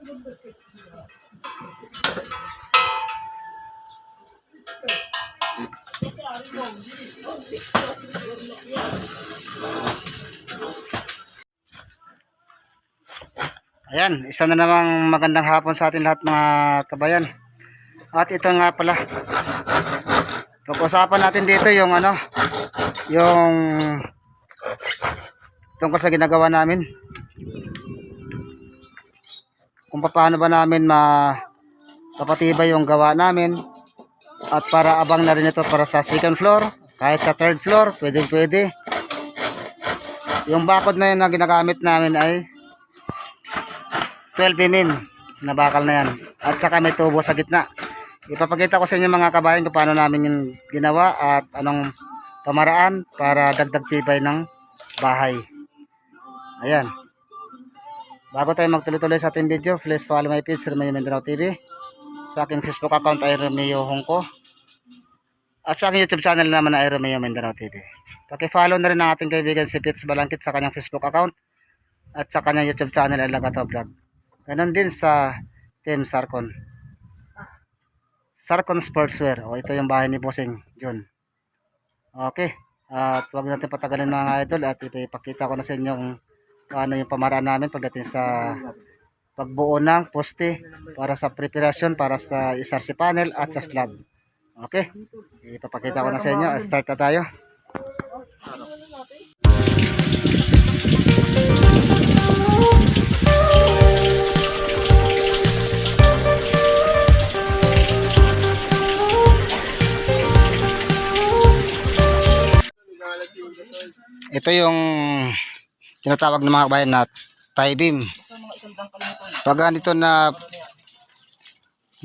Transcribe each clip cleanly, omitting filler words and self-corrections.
Ayan, isa na namang magandang hapon sa atin lahat mga kabayan. At ito nga pala, pag-usapan natin dito yung yung tungkol sa ginagawa namin. Kung paano ba namin mapapatibay yung gawa namin. At para abang na rin ito para sa second floor, kahit sa third floor, pwede. Yung bakod na yun na ginagamit namin ay 12 mm na bakal na yan. At saka may tubo sa gitna. Ipapakita ko sa inyo mga kabayan kung paano namin yung ginawa at anong pamaraan para dagdag tibay ng bahay. Ayan. Bago tayo magtuloy-tuloy sa ating video, please follow my page, Romeo Mindanao TV. Sa aking Facebook account ay Romeo Hongko. At sa aking YouTube channel naman ay Romeo Mindanao TV. Paki-follow na rin ang ating kaibigan si Pits Balangkit sa kanyang Facebook account. At sa kanyang YouTube channel ay Lagato Vlog. Ganon din sa Team Sarcon Sportswear. O ito yung bahay ni Bossing John. Okay. At huwag natin patagalin mga idol. At ipakita ko na sa inyo kung paano yung pamaraan namin pagdating sa pagbuo ng poste para sa preparasyon para sa SRC panel at sa slab. Okay. Ipapakita ko na sa inyo. Start na tayo. Ito yung tinatawag ng mga kabayan na tie beam. Pag ganito na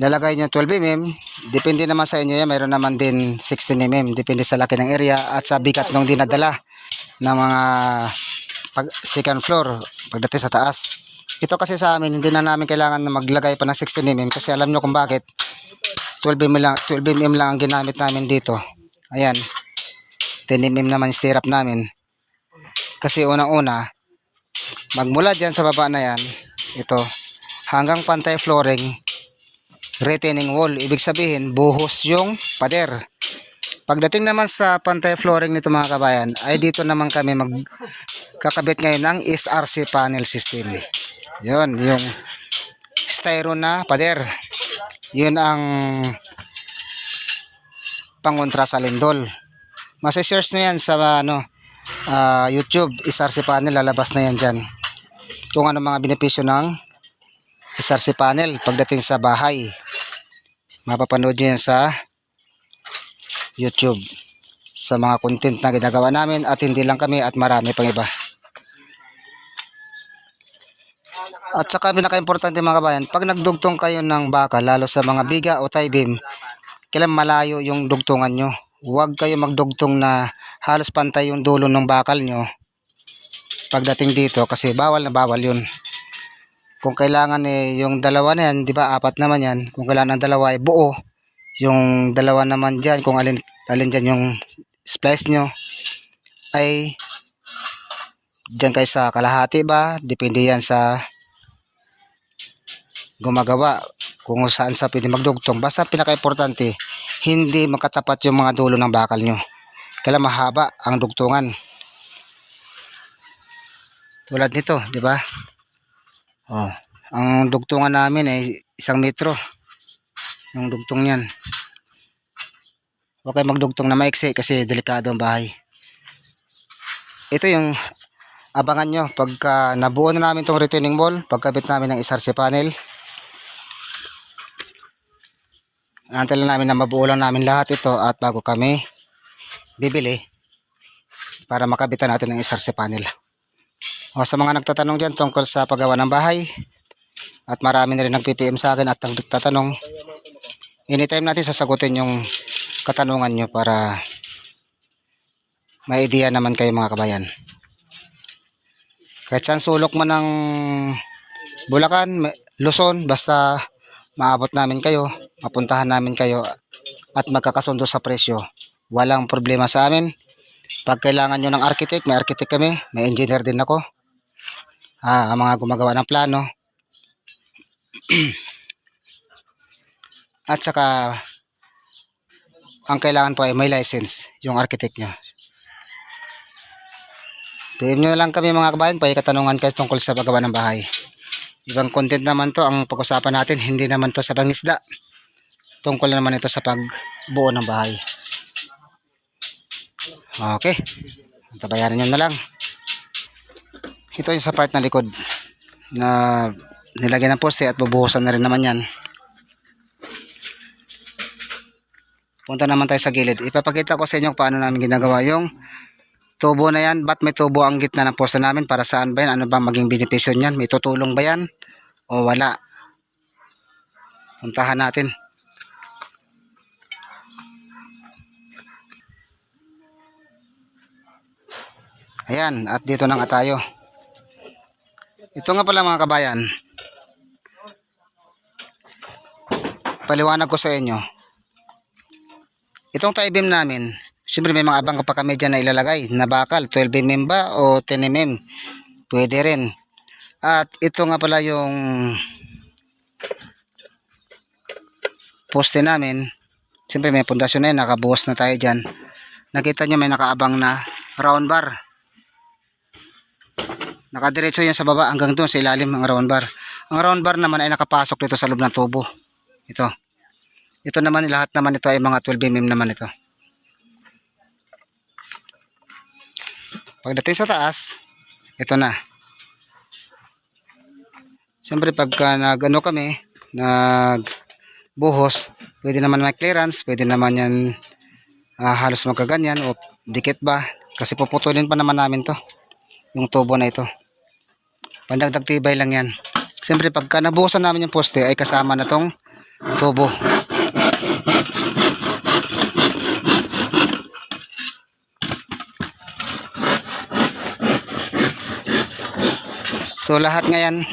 lalagay nyo 12 mm, depende naman sa inyo yan. Mayroon naman din 16 mm, depende sa laki ng area at sa bigat ng dinadala ng mga second floor pagdating sa taas. Ito kasi sa amin, hindi na namin kailangan na maglagay pa ng 16 mm kasi alam nyo kung bakit. 12 mm lang ang ginamit namin dito. Ayan, 10 mm naman stirrup namin. Kasi unang-una, magmula dyan sa baba na yan, ito, hanggang pantay flooring, retaining wall. Ibig sabihin, buhos yung pader. Pagdating naman sa pantay flooring nito mga kabayan, ay dito naman kami magkakabit ngayon ng SRC panel system. Yun, yung styro na pader. Yun ang pangontra sa lindol. Masi-search na yan sa YouTube, SRC panel, lalabas na yan dyan. Kung ano mga benepisyo ng SRC panel pagdating sa bahay. Mapapanood nyo yan sa YouTube. Sa mga content na ginagawa namin at hindi lang kami at marami pang iba. At saka pinaka-importante mga kabayan, pag nagdugtong kayo ng baka, lalo sa mga biga o tie beam, kailan malayo yung dugtungan nyo. Huwag kayo magdugtong na halos pantay yung dulo ng bakal nyo pagdating dito kasi bawal na bawal yun. Kung kailangan yung dalawa na yan, di ba apat naman yan, kung kailangan ng dalawa ay buo, yung dalawa naman dyan, kung alin dyan yung splice nyo ay dyan kayo sa kalahati ba, depende yan sa gumagawa kung saan sa pwede magdugtong. Basta pinaka-importante, hindi magkatapat yung mga dulo ng bakal nyo. Kaya mahaba ang dugtungan. Tulad nito, di ba? Oh, ang dugtungan namin ay 1 metro. Yung dugtong niyan. Huwag kayo magdugtong na maiksi kasi delikado ang bahay. Ito yung abangan nyo pagka nabuo na namin itong retaining wall, pagkabit namin ng SRC panel. Antayin namin na mabuo lang namin lahat ito at bago kami bibili para makabitan natin ng SRC panel. O sa mga nagtatanong dyan tungkol sa paggawa ng bahay at marami na rin nag-PPM sa akin at nagtatanong, anytime natin sasagutin yung katanungan nyo para may idea naman kayo mga kabayan. Kahit saan sulok man ng Bulacan, Luzon, basta maabot namin kayo, mapuntahan namin kayo at magkakasundo sa presyo. Walang problema sa amin. Pag kailangan nyo ng architect, may architect kami, may engineer din ako. Ang mga gumagawa ng plano. At saka ang kailangan po ay may license yung architect nyo. PM nyo lang kami mga kabayan, pay katanungan kayo tungkol sa paggawa ng bahay. Ibang content naman to ang pag-usapan natin, hindi naman to sa pangisda. Tungkol naman ito sa pagbuo ng bahay. Okay, tabayaran nyo na lang. Ito yung sa part na likod na nilagyan ng poste at bubuhusan na rin naman yan. Punta naman tayo sa gilid. Ipapakita ko sa inyo paano namin ginagawa yung tubo na yan. Ba't may tubo ang gitna ng poste namin? Para saan ba yan? Ano ba maging benepisyo niyan? May tutulong ba yan? O wala? Puntahan natin. Ayan, at dito na nga tayo. Ito nga pala mga kabayan. Paliwanag ko sa inyo. Itong tie beam namin, siyempre may mga abang pa kami dyan na ilalagay na bakal, 12mm ba o 10mm. Pwede rin. At ito nga pala yung poste namin. Siyempre may pundasyon na yun, nakabuhos na tayo dyan. Nakita nyo may nakaabang na round bar. Nakadiretso yan sa baba hanggang doon sa ilalim ng round bar. Ang round bar naman ay nakapasok dito sa loob ng tubo. Ito. Ito naman, lahat naman ito ay mga 12mm naman ito. Pagdating sa taas, ito na. Siyempre pagka nag-ano kami, nagbuhos, pwede naman may clearance, pwede naman yan halos magkaganyan o dikit ba. Kasi puputulin pa naman namin to, yung tubo na ito. Pandagdag tibay lang yan. Siyempre pagka nabuhusan namin yung poste ay kasama na tong tubo. So lahat ngayon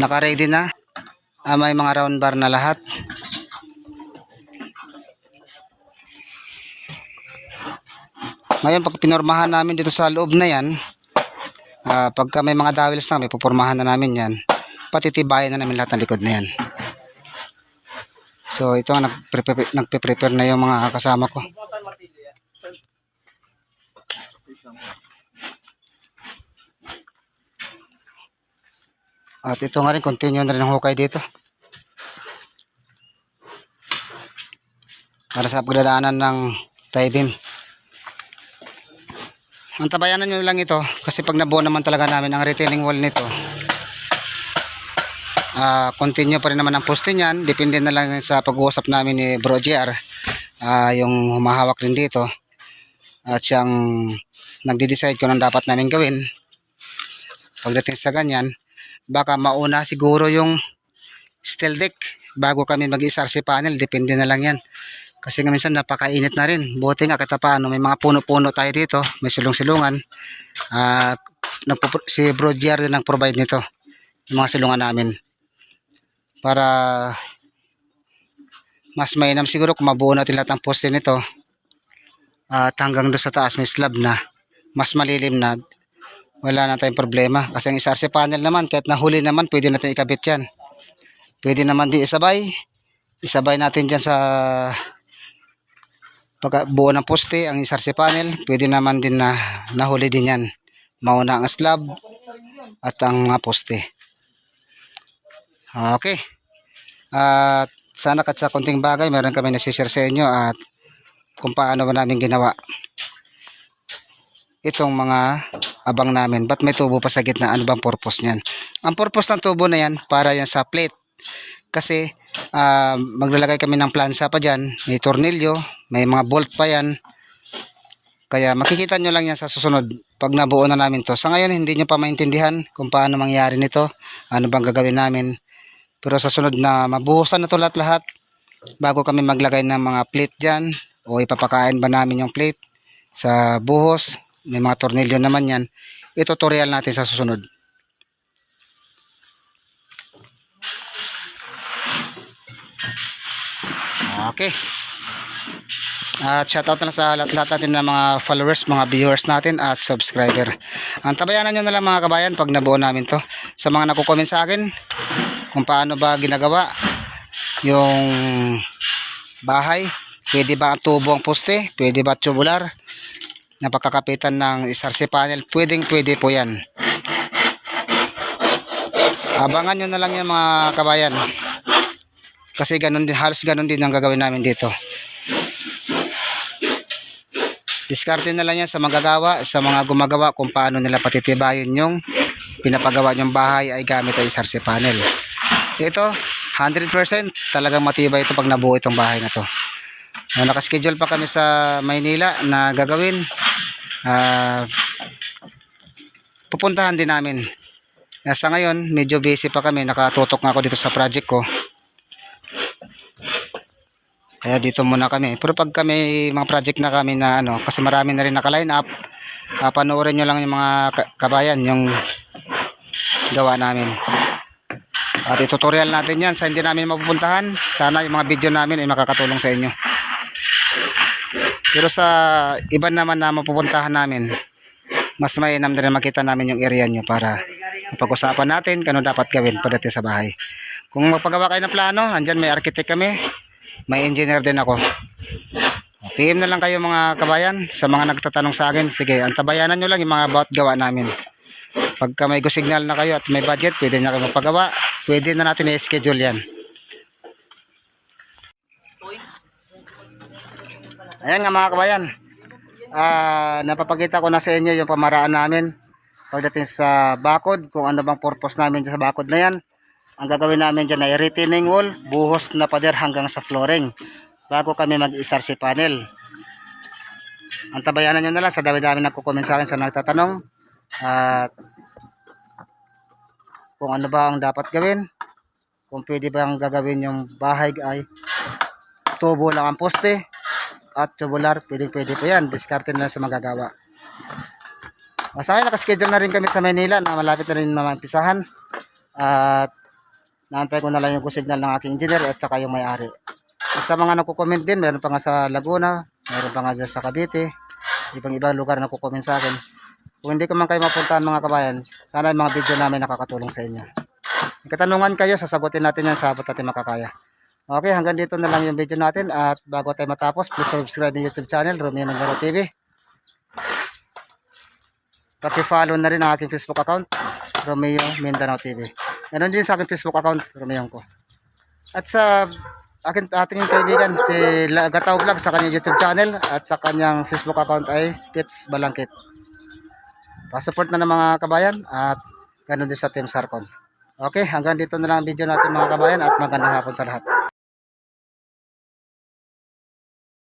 naka-ready na. May mga round bar na lahat. Ngayon pag pinormahan namin dito sa loob na yan, pagka may mga dowels na, may pupormahan na namin yan, patitibayan na namin lahat ng likod na yan. So ito nga nagpe-prepare na yung mga kasama ko. At ito nga rin, continue na rin ang hukay dito. Para sa pagdadaanan ng tie beam. Ang tabayanan nyo lang ito, kasi pag nabuo naman talaga namin ang retaining wall nito, continue pa rin naman ang poste niyan. Depende na lang sa pag-uusap namin ni Bro JR, yung humahawak rin dito. At siyang nagde-decide kung anong dapat namin gawin. Pagdating sa ganyan, baka mauna siguro yung steel deck bago kami mag-SRC panel. Depende na lang yan. Kasi nga minsan napakainit na rin. Buti nga katapano, may mga puno-puno tayo dito. May silong-silungan. Si Bro JR din ang provide nito. Yung mga silungan namin. Para mas mainam siguro kung mabuo natin lahat ng poste nito. At hanggang doon sa taas may slab na. Mas malilim na. Wala na tayong problema. Kasi ang SRC panel naman, kahit nahuli naman, pwede natin ikabit yan. Pwede naman di isabay. Isabay natin dyan sa pagbuo ng poste, ang SRC panel. Pwede naman din na nahuli din yan. Mauna ang slab at ang poste. Okay. At sana kat sa konting bagay, meron kami nasishare sa inyo at kung paano ba namin ginawa itong mga abang namin. Ba't may tubo pa sa gitna? Ano bang purpose niyan? Ang purpose ng tubo na yan, para yan sa plate. Kasi maglalagay kami ng plansa pa dyan. May tornilyo, may mga bolt pa yan. Kaya makikita nyo lang yan sa susunod pag nabuo na namin to. Sa ngayon hindi nyo pa maintindihan kung paano mangyari nito. Ano bang gagawin namin. Pero sa sunod na mabuhusan na to lahat-lahat, bago kami maglagay ng mga plate dyan, o ipapakain ba namin yung plate sa buhos, may mga tornilyo naman yan, itutorial natin sa susunod. Okay. At shoutout na lang sa lahat natin ng mga followers, mga viewers natin at subscriber. Ang tabayanan nyo na lang mga kabayan pag nabuo namin to. Sa mga nakukomment sa akin, kung paano ba ginagawa yung bahay. Pwede ba ang tubo ang poste? Pwede ba tubular? Na pagkakapitan ng SRC panel? Pwede po yan. Abangan nyo na lang yan mga kabayan. Kasi ganun din, halos ganun din ang gagawin namin dito. Diskarte na lang yan sa magagawa, sa mga gumagawa kung paano nila patitibayin yung pinapagawa yung bahay ay gamit ay SRC panel. Ito, 100% talagang matibay ito pag nabuo itong bahay na to. Nakaschedule pa kami sa Maynila na gagawin. Pupuntahan din namin. Sa ngayon, medyo busy pa kami. Nakatutok nga ako dito sa project ko. Kaya dito muna kami. Pero pag kami, mga project na kami na kasi marami na rin naka-line up, panoorin nyo lang yung mga kabayan, yung gawa namin. At tutorial natin yan sa hindi namin mapupuntahan. Sana yung mga video namin ay makakatulong sa inyo. Pero sa iba naman na mapupuntahan namin, mas mainam na rin makita namin yung area nyo para pag-usapan natin kung ano dapat gawin pagdating sa bahay. Kung magpagawa kayo ng plano, nandyan may architect kami, may engineer din ako. PM na lang kayo mga kabayan sa mga nagtatanong sa akin. Sige, antabayanan nyo lang yung mga about gawa namin. Pagka may go signal na kayo at may budget, pwede na kayo magpagawa. Pwede na natin i-schedule yan. Ayan nga mga kabayan. Napapakita ko na sa inyo yung pamaraan namin pagdating sa bakod, kung ano bang purpose namin sa bakod na yan. Ang gagawin namin dyan ay retaining wall, buhos na pader hanggang sa flooring bago kami mag-SRC panel. Antabayanan nyo na lang sa dami-dami nagko-comment sa akin sa nagtatanong at kung ano ba ang dapat gawin, kung pwede bang gagawin yung bahay ay tubo lang ang poste at tubular, pwede po yan. Diskarte na lang sa magagawa. Sa akin, nakaschedule na rin kami sa Manila na malapit na rin naman pisahan at naantay ko na lang yung signal ng aking engineer at saka yung may-ari. Sa mga nagko-comment din, meron pa nga sa Laguna, meron pa nga sa Cavite, ibang lugar na nagko-comment sa akin. Kung hindi ko man kayo mapuntahan mga kabayan, sana yung mga video namin nakakatulong sa inyo. May katanungan kayo, sasagutin natin yan sa abot natin makakaya. Okay, hanggang dito na lang yung video natin at bago tayo matapos, please subscribe yung YouTube channel, Romeo Mindanao TV. Paki-follow na rin ang aking Facebook account, Romeo Mindanao TV. Ganon din sa aking Facebook account, Romeo ko. At sa ating kaibigan, si Gataw Vlog sa kanyang YouTube channel at sa kanyang Facebook account ay Pits Balangkit. Pa-support na ng mga kabayan at ganon din sa Team Sarcon. Okay, hanggang dito na lang ang video natin mga kabayan at magandang hapon sa lahat.